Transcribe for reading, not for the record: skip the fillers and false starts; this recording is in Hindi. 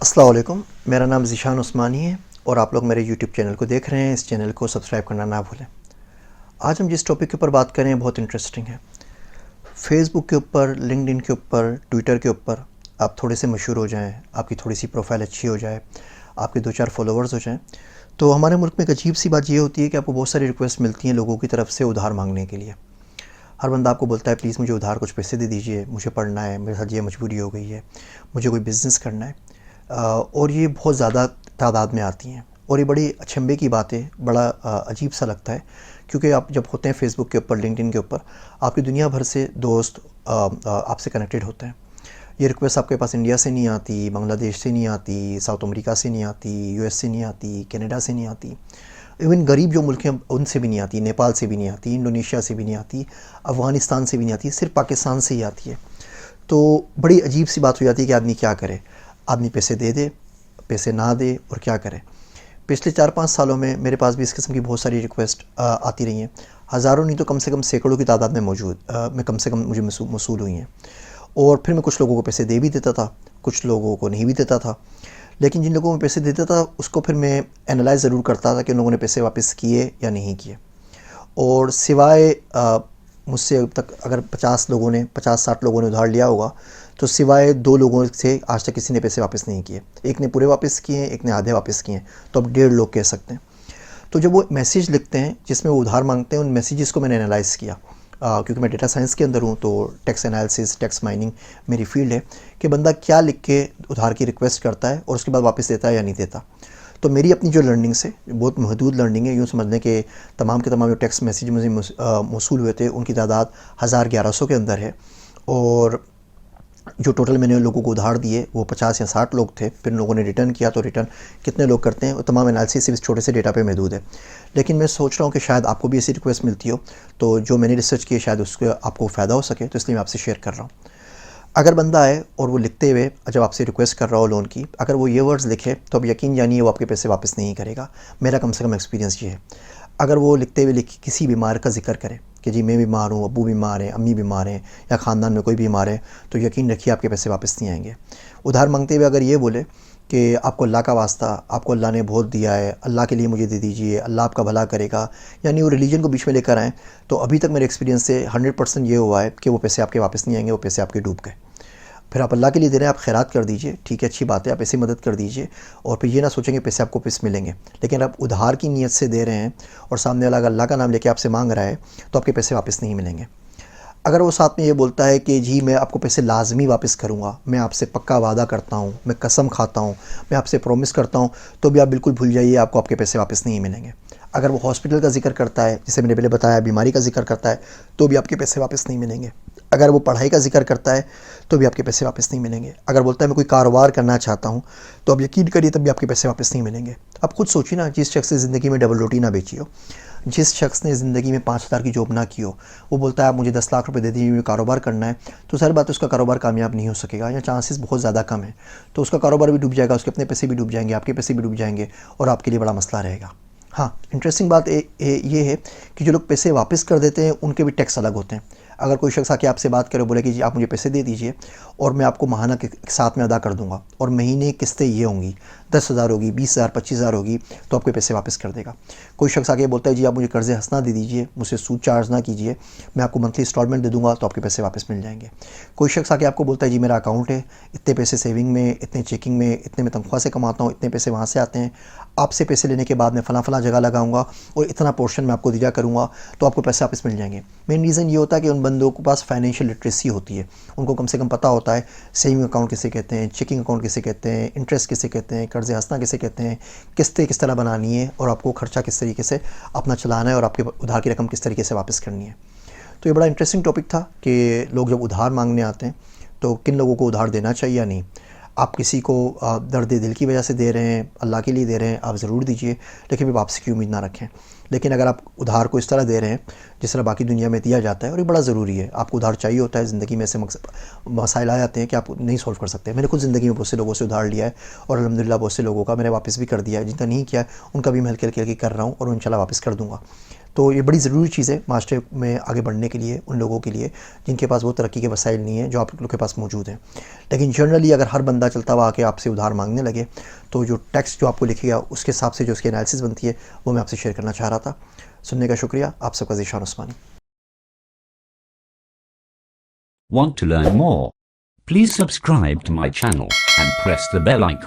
अस्सलाम वालेकुम, मेरा नाम ज़ीशान उस्मानी है और आप लोग मेरे यूट्यूब चैनल को देख रहे हैं। इस चैनल को सब्सक्राइब करना ना भूलें। आज हम जिस टॉपिक के ऊपर बात करें बहुत इंटरेस्टिंग है। फेसबुक के ऊपर, लिंक्डइन के ऊपर, ट्विटर के ऊपर आप थोड़े से मशहूर हो जाएं, आपकी थोड़ी सी प्रोफाइल अच्छी हो जाए, आपके 2-4 फॉलोअर्स हो जाएं, तो हमारे मुल्क में एक अजीब सी बात ये होती है कि आपको बहुत सारी रिक्वेस्ट मिलती हैं लोगों की तरफ से उधार मांगने के लिए। हर बंदा आपको बोलता है प्लीज़ मुझे उधार कुछ पैसे दे दीजिए, मुझे पढ़ना है, मेरे साथ ये मजबूरी हो गई है, मुझे कोई बिज़नेस करना है। और ये बहुत ज़्यादा तादाद में आती हैं और ये बड़ी अचंभे की बात है, बड़ा अजीब सा लगता है, क्योंकि आप जब होते हैं फेसबुक के ऊपर, लिंक्डइन के ऊपर, आपकी दुनिया भर से दोस्त आपसे कनेक्टेड होते हैं। ये रिक्वेस्ट आपके पास इंडिया से नहीं आती, बांग्लादेश से नहीं आती, साउथ अमेरिका से नहीं आती, यूएस से नहीं आती, कनाडा से नहीं आती, इवन गरीब जो मुल्क हैं उनसे भी नहीं आती, नेपाल से भी नहीं आती, इंडोनेशिया से भी नहीं आती, अफ़गानिस्तान से भी नहीं आती, सिर्फ पाकिस्तान से ही आती है। तो बड़ी अजीब सी बात हो जाती है कि आदमी क्या करे, आदमी पैसे दे दे, पैसे ना दे, और क्या करे। पिछले 4-5 सालों में मेरे पास भी इस किस्म की बहुत सारी रिक्वेस्ट आती रही हैं। हज़ारों नहीं तो कम से कम सैकड़ों की तादाद में में कम से कम मुझे मसूल हुई हैं। और फिर मैं कुछ लोगों को पैसे दे भी देता था, कुछ लोगों को नहीं भी देता था। लेकिन जिन लोगों को मैं पैसे देता था उसको फिर मैं एनालाइज़ ज़रूर करता था कि उन लोगों ने पैसे वापस किए या नहीं किए। और सिवाय मुझसे अब तक अगर 50-60 लोगों ने उधार लिया होगा, तो सिवाय 2 लोगों से आज तक किसी ने पैसे वापस नहीं किए। एक ने पूरे वापस किए हैं, एक ने आधे वापस किए हैं, तो अब 1.5 लोग कह सकते हैं। तो जब वो मैसेज लिखते हैं जिसमें वो उधार मांगते हैं, उन मैसेजेस को मैंने एनालाइज़ किया, क्योंकि मैं डेटा साइंस के अंदर हूँ, तो टेक्स्ट एनालिसिस, टेक्स्ट माइनिंग मेरी फील्ड है, कि बंदा क्या लिख के उधार की रिक्वेस्ट करता है और उसके बाद वापस देता है या नहीं देता। तो मेरी अपनी जो लर्निंग्स है, बहुत महदूद लर्निंग है, यूँ समझने के तमाम जो टेक्स्ट मैसेज मुझे मौसूल हुए थे उनकी तादाद 1000-1100 के अंदर है। और जो टोटल मैंने लोगों को उधार दिए वो 50 या 60 लोग थे। फिर लोगों ने रिटर्न किया, तो रिटर्न कितने लोग करते हैं वो तमाम एनालिसिस सिर्फ इस छोटे से डेटा पे महदूद है। लेकिन मैं सोच रहा हूँ कि शायद आपको भी ऐसी रिक्वेस्ट मिलती हो, तो जो मैंने रिसर्च की है शायद उसको आपको फ़ायदा हो सके, तो इसलिए मैं आपसे शेयर कर रहा हूँ। अगर बंदा है और वो लिखते हुए जब आपसे रिक्वेस्ट कर रहा हो लोन की, अगर वो ये वर्ड्स लिखे तो अब यकीन जानिए वो आपके पैसे वापस नहीं करेगा। मेरा कम से कम एक्सपीरियंस ये है। अगर वो लिखते हुए किसी बीमार का जिक्र करे कि जी मैं बीमार हूँ, अब्बू बीमार हैं, अम्मी बीमार हैं, या ख़ानदान में कोई बीमार है, तो यकीन रखिए आपके पैसे वापस नहीं आएंगे। उधार मांगते हुए अगर ये बोले कि आपको अल्लाह का वास्ता, आपको अल्लाह ने बहुत दिया है, अल्लाह के लिए मुझे दे दीजिए, अल्लाह आपका भला करेगा, यानी वो रिलीजन को बीच में लेकर आएँ, तो अभी तक मेरे एक्सपीरियंस से 100% ये हुआ है कि वो पैसे आपके वापस नहीं आएंगे, वो पैसे आपके डूब गए। फिर आप अल्लाह के लिए दे रहे हैं, आप खैरात कर दीजिए, ठीक है, अच्छी बात है, आप ऐसी मदद कर दीजिए, और फिर ये ना सोचेंगे पैसे आपको वापस मिलेंगे। लेकिन आप उधार की नीयत से दे रहे हैं और सामने वाला अगर अल्लाह का नाम लेके आपसे मांग रहा है, तो आपके पैसे वापस नहीं मिलेंगे। अगर वो साथ में ये बोलता है कि जी मैं आपको पैसे लाजमी वापस करूँगा, मैं आपसे पक्का वादा करता हूँ, मैं कसम खाता हूँ, मैं आपसे प्रॉमिस करता हूँ, तो भी आप बिल्कुल भूल जाइए, आपको आपके पैसे वापस नहीं मिलेंगे। अगर वो हॉस्पिटल का जिक्र करता है, जैसे मैंने पहले बताया, बीमारी का जिक्र करता है, तो भी आपके पैसे वापस नहीं मिलेंगे। अगर वो पढ़ाई का जिक्र करता है, तो भी आपके पैसे वापस नहीं मिलेंगे। अगर बोलता है मैं कोई कारोबार करना चाहता हूँ, तो आप यकीन करिए तब भी आपके पैसे वापस नहीं मिलेंगे। आप खुद सोचिए ना, जिस शख्स ने ज़िंदगी में डबल रोटी ना बेची हो, जिस शख्स ने ज़िंदगी में 5,000 की जॉब ना की हो, वो बोलता है आप मुझे 10 लाख रुपए दे दीजिए, मुझे कारोबार करना है, तो सर बात है उसका कारोबार कामयाब नहीं हो सकेगा, या चांसेस बहुत ज़्यादा कम है। तो उसका कारोबार भी डूब जाएगा, उसके अपने पैसे भी डूब जाएंगे, आपके पैसे भी डूब जाएंगे, और आपके लिए बड़ा मसला रहेगा। हाँ, इंटरेस्टिंग बात ये है कि जो लोग पैसे वापस कर देते हैं उनके भी टैक्स अलग होते हैं। अगर कोई शख्स आके आपसे बात करे, बोले कि जी आप मुझे पैसे दे दीजिए और मैं आपको माहाना के साथ में अदा कर दूंगा, और महीने किस्तें ये होंगी, 10,000 होगी, 20,000, 25,000 होगी, तो आपके पैसे वापस कर देगा। कोई शख्स आके बोलता है जी आप मुझे कर्ज़े हंसना दे दीजिए, मुझसे सूद चार्ज ना कीजिए, मैं आपको मंथली इंस्टॉलमेंट दे दूंगा, तो आपके पैसे वापस मिल जाएंगे। कोई शख्स आके आपको बोलता है जी मेरा अकाउंट है, इतने पैसे सेविंग में, इतने चेकिंग में, इतने मैं तनख्वाह से कमाता हूँ, इतने पैसे वहाँ से आते हैं, आपसे पैसे लेने के बाद मैं फ़लाँ जगह लगाऊंगा और इतना पोर्शन मैं आपको दिया करूँगा, तो आपको पैसे वापस मिल जाएंगे। मेन रीज़न ये होता है कि उन बंदों के पास फाइनेंशियल लिटरेसी होती है, उनको कम से कम पता होता है सेविंग अकाउंट किसे कहते हैं, चेकिंग अकाउंट किसे कहते हैं, इंटरेस्ट किसे कहते हैं, कर्ज़े हंसना किसे कहते हैं, किस्तें किस तरह बनानी है, और आपको खर्चा किस तरीके से अपना चलाना है, और आपके उधार की रकम किस तरीके से वापस करनी है। तो ये बड़ा इंटरेस्टिंग टॉपिक था कि लोग जब उधार मांगने आते हैं तो किन लोगों को उधार देना चाहिए या नहीं। आप किसी को दर्द दिल की वजह से दे रहे हैं, अल्लाह के लिए दे रहे हैं, आप ज़रूर दीजिए, लेकिन फिर वापसी की उम्मीद ना रखें। लेकिन अगर आप उधार को इस तरह दे रहे हैं जिस तरह बाकी दुनिया में दिया जाता है, और ये बड़ा ज़रूरी है, आपको उधार चाहिए होता है, ज़िंदगी में ऐसे मसाइल आ जाते हैं कि आप नहीं सॉल्व कर सकते। मैंने खुद ज़िंदगी में बहुत से लोगों से उधार लिया है, और अल्हम्दुलिल्लाह बहुत से लोगों का मैंने वापस भी कर दिया है। जिनका नहीं किया है उनका भी मैं हल्के हल्के कर रहा हूँ, और इंशाल्लाह वापस कर दूँगा। तो ये बड़ी ज़रूरी चीज़ है मास्टर में आगे बढ़ने के लिए, उन लोगों के लिए जिनके पास वो तरक्की के वसाइल नहीं है जो आप लोग के पास मौजूद हैं। लेकिन जनरली अगर हर बंदा चलता हुआ आके आपसे उधार मांगने लगे तो जो टेक्स्ट जो आपको लिखेगा उसके हिसाब से जो उसकी एनालिसिस बनती है वो मैं आपसे शेयर करना चाह रहा था। सुनने का शुक्रिया। आप सबका ज़ीशान उस्मानी। Want to learn more? Please subscribe to my channel and press the bell icon.